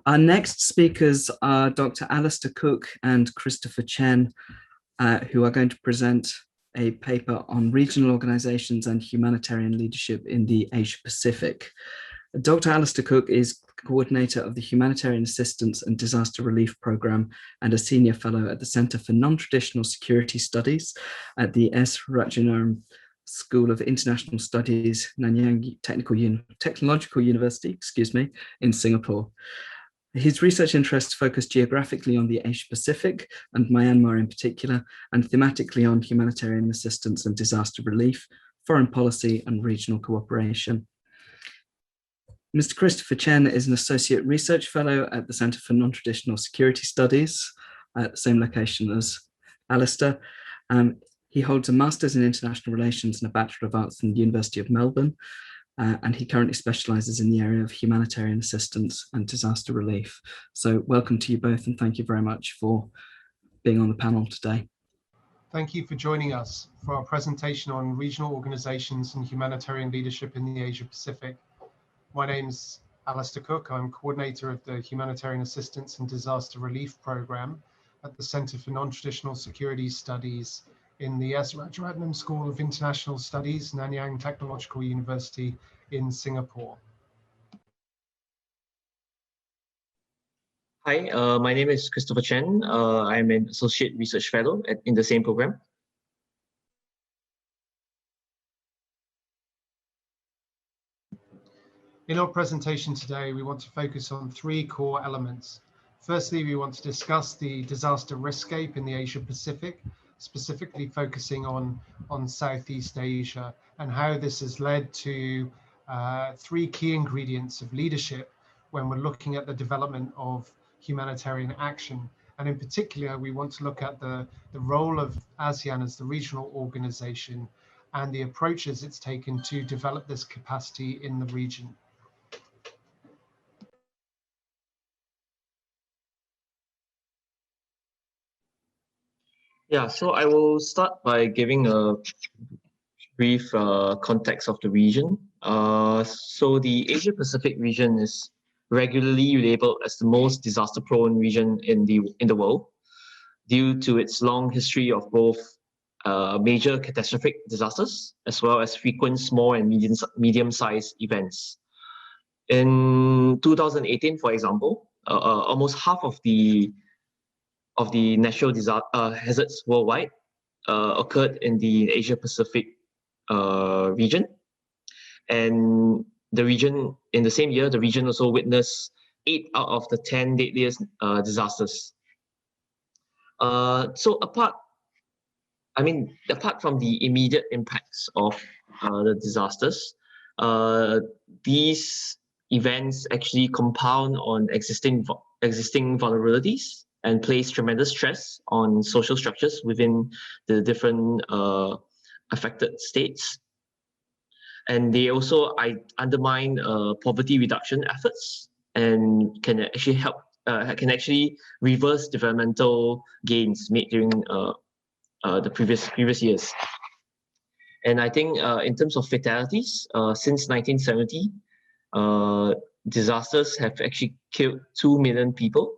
Our next speakers are Dr. Alastair Cook and Christopher Chen, who are going to present a paper on regional organizations and humanitarian leadership in the Asia Pacific. Dr. Alastair Cook is coordinator of the Humanitarian Assistance and Disaster Relief Program and a senior fellow at the Center for Non-Traditional Security Studies at the S. Rajayaram School of International Studies, Nanyang Technological University, in Singapore. His research interests focus geographically on the Asia Pacific and Myanmar in particular, and thematically on humanitarian assistance and disaster relief, foreign policy, and regional cooperation. Mr. Christopher Chen is an Associate Research Fellow at the Center for Non-Traditional Security Studies at the same location as Alastair. He holds a Master's in International Relations and a Bachelor of Arts from the University of Melbourne, and he currently specializes in the area of humanitarian assistance and disaster relief. So welcome to you both, and thank you very much for being on the panel today. Thank you for joining us for our presentation on regional organizations and humanitarian leadership in the Asia Pacific. My name's Alastair Cook. I'm coordinator of the Humanitarian Assistance and Disaster Relief Program at the Center for Non-Traditional Security Studies in the S. Rajaratnam School of International Studies, Nanyang Technological University in Singapore. Hi, my name is Christopher Chen. I'm an Associate Research Fellow in the same program. In our presentation today, we want to focus on three core elements. Firstly, we want to discuss the disaster riskscape in the Asia Pacific, specifically focusing on Southeast Asia and how this has led to three key ingredients of leadership when we're looking at the development of humanitarian action. And in particular, we want to look at the role of ASEAN as the regional organization and the approaches it's taken to develop this capacity in the region. Yeah, so I will start by giving a brief context of the region. So the Asia Pacific region is regularly labeled as the most disaster-prone region in the world due to its long history of both major catastrophic disasters as well as frequent small and medium-sized events. In 2018, for example, almost half of the natural hazards worldwide occurred in the Asia Pacific region. And in the same year, the region also witnessed 8 out of the 10 deadliest disasters. So apart from the immediate impacts of the disasters, these events actually compound on existing vulnerabilities and place tremendous stress on social structures within the different affected states. And they also undermine poverty reduction efforts and can actually reverse developmental gains made during the previous years. And I think in terms of fatalities, since 1970, disasters have actually killed 2 million people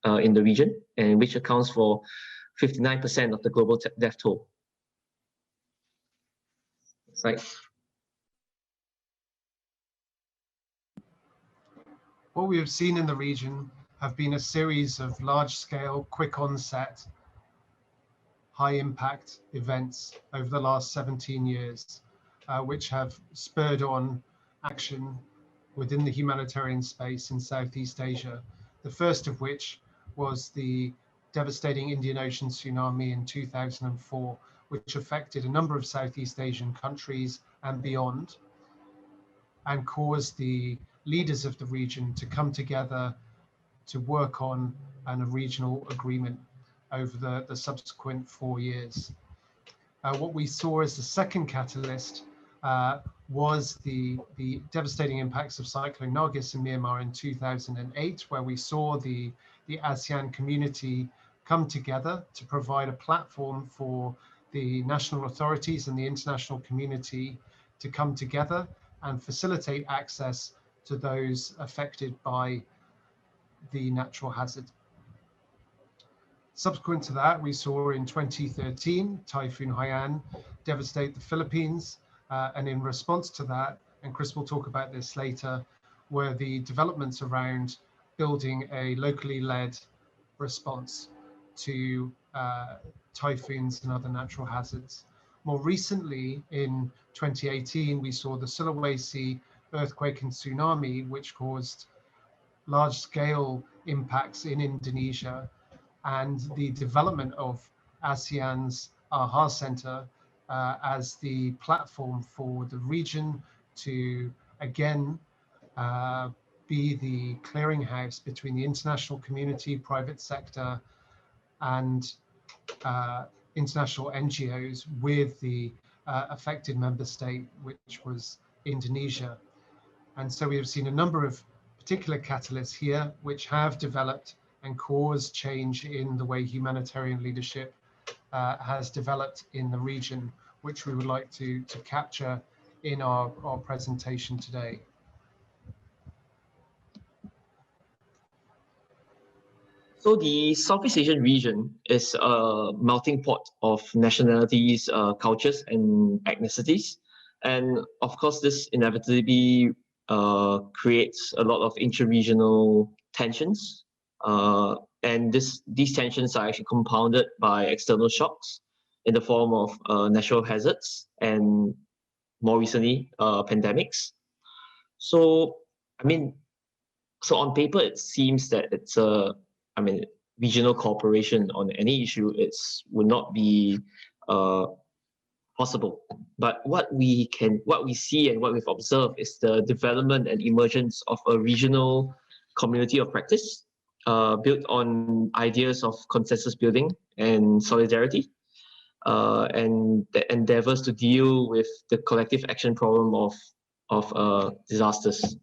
in the region, and which accounts for 59% of the global death toll. Right. What we have seen in the region have been a series of large-scale, quick-onset, high-impact events over the last 17 years, which have spurred on action within the humanitarian space in Southeast Asia. The first of which was the devastating Indian Ocean tsunami in 2004, which affected a number of Southeast Asian countries and beyond, and caused the leaders of the region to come together to work on a regional agreement over the subsequent 4 years. What we saw as the second catalyst was the devastating impacts of Cyclone Nargis in Myanmar in 2008, where we saw the ASEAN community come together to provide a platform for the national authorities and the international community to come together and facilitate access to those affected by the natural hazard. Subsequent to that, we saw in 2013 Typhoon Haiyan devastate the Philippines, and in response to that, and Chris will talk about this later, were the developments around building a locally led response to typhoons and other natural hazards. More recently, in 2018, we saw the Sulawesi earthquake and tsunami, which caused large-scale impacts in Indonesia, and the development of ASEAN's AHA Center as the platform for the region to again be the clearinghouse between the international community, private sector, and international NGOs with the affected member state, which was Indonesia. And so we have seen a number of particular catalysts here which have developed and caused change in the way humanitarian leadership has developed in the region, which we would like to capture in our presentation today. So the Southeast Asian region is a melting pot of nationalities, cultures, and ethnicities. And of course, this inevitably creates a lot of intra-regional tensions. And these tensions are actually compounded by external shocks in the form of natural hazards and more recently, pandemics. So, so on paper, it seems that it's regional cooperation on any issue would not be possible. But what we see and what we've observed is the development and emergence of a regional community of practice built on ideas of consensus building and solidarity, and the endeavors to deal with the collective action problem of disasters.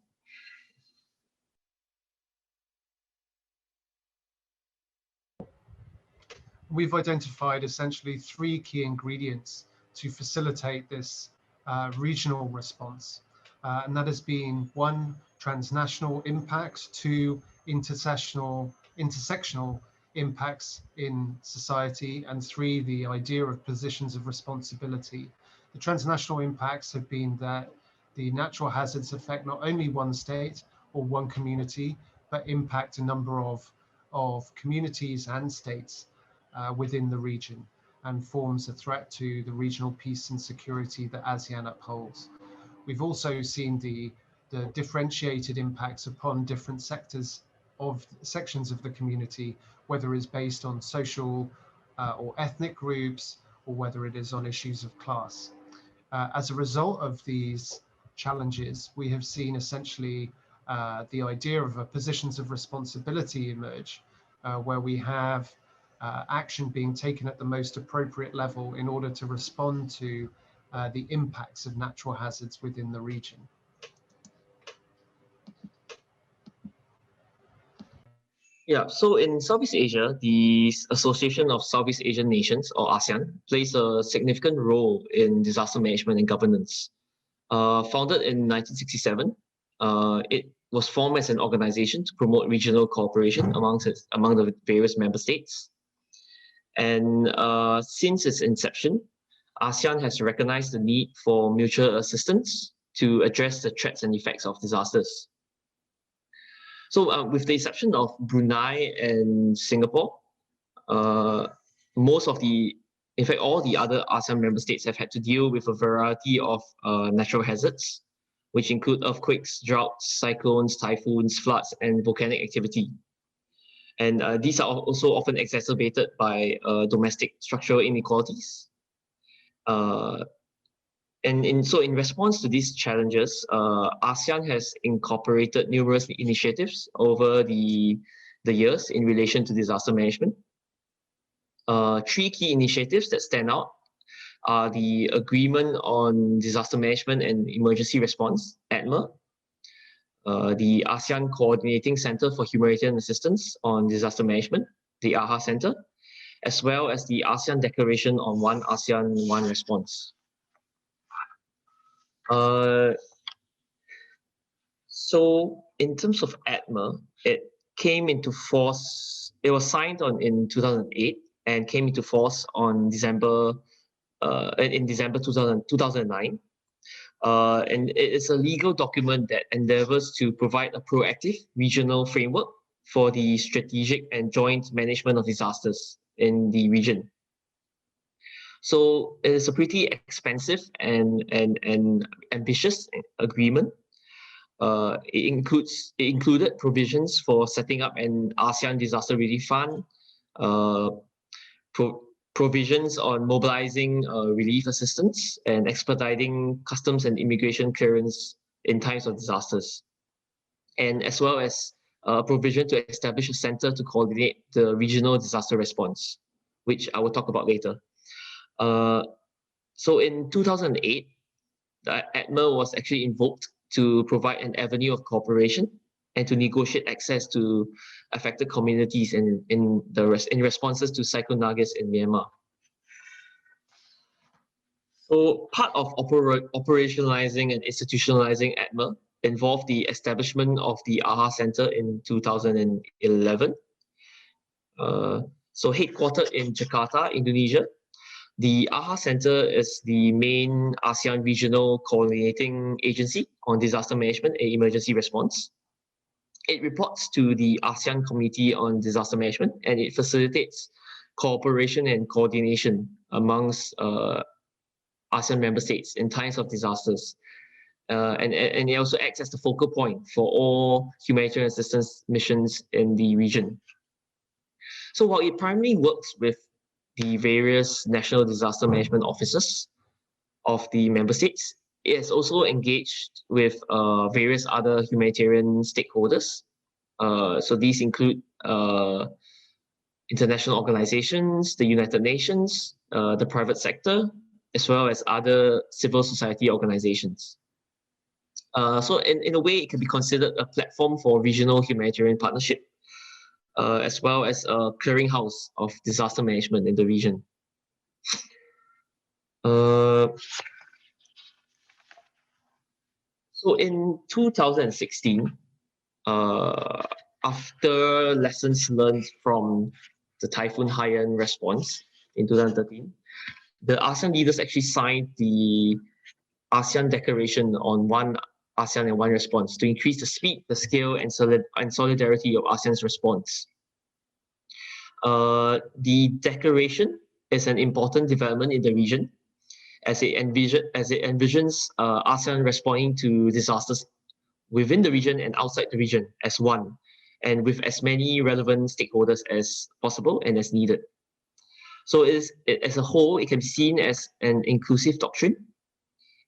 We've identified essentially three key ingredients to facilitate this regional response. And that has been one, transnational impacts, two, intersectional impacts in society, and three, the idea of positions of responsibility. The transnational impacts have been that the natural hazards affect not only one state or one community, but impact a number of communities and states within the region, and forms a threat to the regional peace and security that ASEAN upholds. We've also seen the differentiated impacts upon different sections of the community, whether it's based on social or ethnic groups, or whether it is on issues of class. As a result of these challenges, we have seen essentially the idea of positions of responsibility emerge, where we have action being taken at the most appropriate level in order to respond to the impacts of natural hazards within the region. Yeah, so in Southeast Asia, the Association of Southeast Asian Nations, or ASEAN, plays a significant role in disaster management and governance. Founded in 1967, it was formed as an organization to promote regional cooperation among the various member states. And since its inception, ASEAN has recognized the need for mutual assistance to address the threats and effects of disasters. So with the exception of Brunei and Singapore, in fact, all the other ASEAN member states have had to deal with a variety of natural hazards, which include earthquakes, droughts, cyclones, typhoons, floods, and volcanic activity. And these are also often exacerbated by domestic structural inequalities. So in response to these challenges, ASEAN has incorporated numerous initiatives over the years in relation to disaster management. Three key initiatives that stand out are the Agreement on Disaster Management and Emergency Response, ADMA, the ASEAN Coordinating Center for Humanitarian Assistance on Disaster Management, the AHA Center, as well as the ASEAN Declaration on One ASEAN, One Response. So in terms of ADMA, it came into force. It was signed in 2008 and came into force on December 2009. And it is a legal document that endeavors to provide a proactive regional framework for the strategic and joint management of disasters in the region. So it is a pretty expensive and ambitious agreement. It included provisions for setting up an ASEAN disaster relief fund, provisions on mobilizing relief assistance and expediting customs and immigration clearance in times of disasters, and as well as a provision to establish a center to coordinate the regional disaster response, which I will talk about later. So in 2008, the ADMA was actually invoked to provide an avenue of cooperation and to negotiate access to affected communities in responses to Cyclone Nargis in Myanmar. So part of operationalizing and institutionalizing ADMA involved the establishment of the AHA Center in 2011. So headquartered in Jakarta, Indonesia, the AHA Center is the main ASEAN regional coordinating agency on disaster management and emergency response. It reports to the ASEAN Committee on Disaster Management, and it facilitates cooperation and coordination amongst ASEAN member states in times of disasters. And it also acts as the focal point for all humanitarian assistance missions in the region. So while it primarily works with the various national disaster management offices of the member states, it has also engaged with various other humanitarian stakeholders. So these include international organizations, the United Nations, the private sector, as well as other civil society organizations. So in a way, it can be considered a platform for regional humanitarian partnership, as well as a clearinghouse of disaster management in the region. So in 2016, after lessons learned from the Typhoon Haiyan response in 2013, the ASEAN leaders actually signed the ASEAN Declaration on One ASEAN and One Response to increase the speed, the scale, and solidarity of ASEAN's response. The declaration is an important development in the region as it envisions ASEAN responding to disasters within the region and outside the region as one, and with as many relevant stakeholders as possible and as needed. So as a whole, it can be seen as an inclusive doctrine.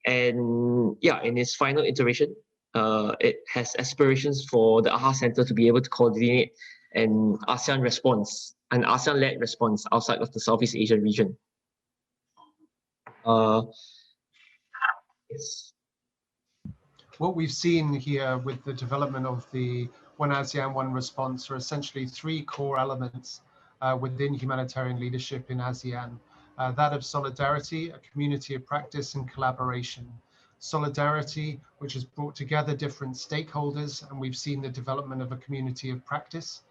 And yeah, in its final iteration, it has aspirations for the AHA Center to be able to coordinate an ASEAN response, an ASEAN-led response outside of the Southeast Asian region. Yes. What we've seen here with the development of the One ASEAN, One Response are essentially three core elements within humanitarian leadership in ASEAN. That of solidarity, a community of practice and collaboration. Solidarity, which has brought together different stakeholders, and we've seen the development of a community of practice,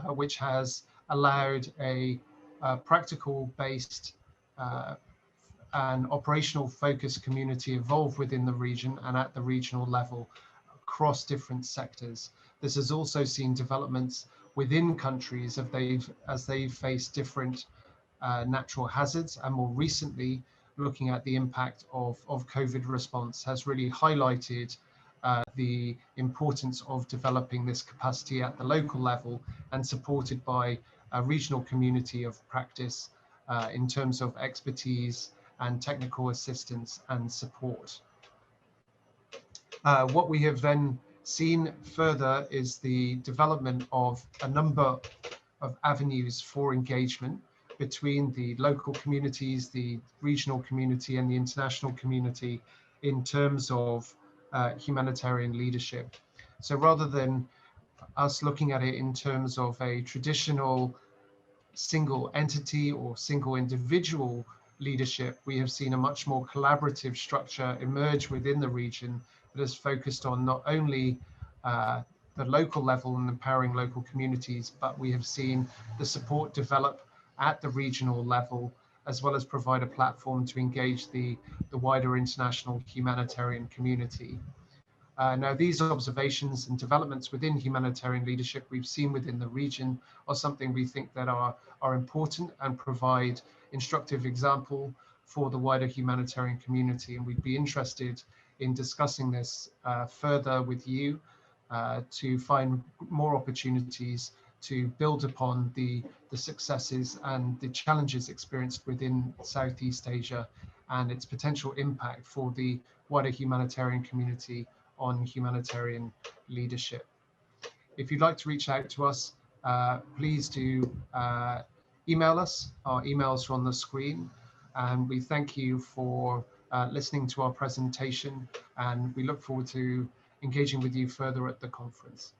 which has allowed a practical-based and operational focused community evolve within the region and at the regional level across different sectors. This has also seen developments within countries as they've faced different natural hazards, and more recently looking at the impact of COVID response has really highlighted the importance of developing this capacity at the local level and supported by a regional community of practice in terms of expertise and technical assistance and support. What we have then seen further is the development of a number of avenues for engagement between the local communities, the regional community, and the international community in terms of humanitarian leadership. So rather than us looking at it in terms of a traditional single entity or single individual leadership, we have seen a much more collaborative structure emerge within the region that is focused on not only the local level and empowering local communities, but we have seen the support develop at the regional level, as well as provide a platform to engage the wider international humanitarian community. Now, these observations and developments within humanitarian leadership we've seen within the region are something we think that are important and provide instructive example for the wider humanitarian community. And we'd be interested in discussing this further with you to find more opportunities to build upon the successes and the challenges experienced within Southeast Asia and its potential impact for the wider humanitarian community on humanitarian leadership. If you'd like to reach out to us, please do email us. Our emails are on the screen. And we thank you for listening to our presentation, and we look forward to engaging with you further at the conference.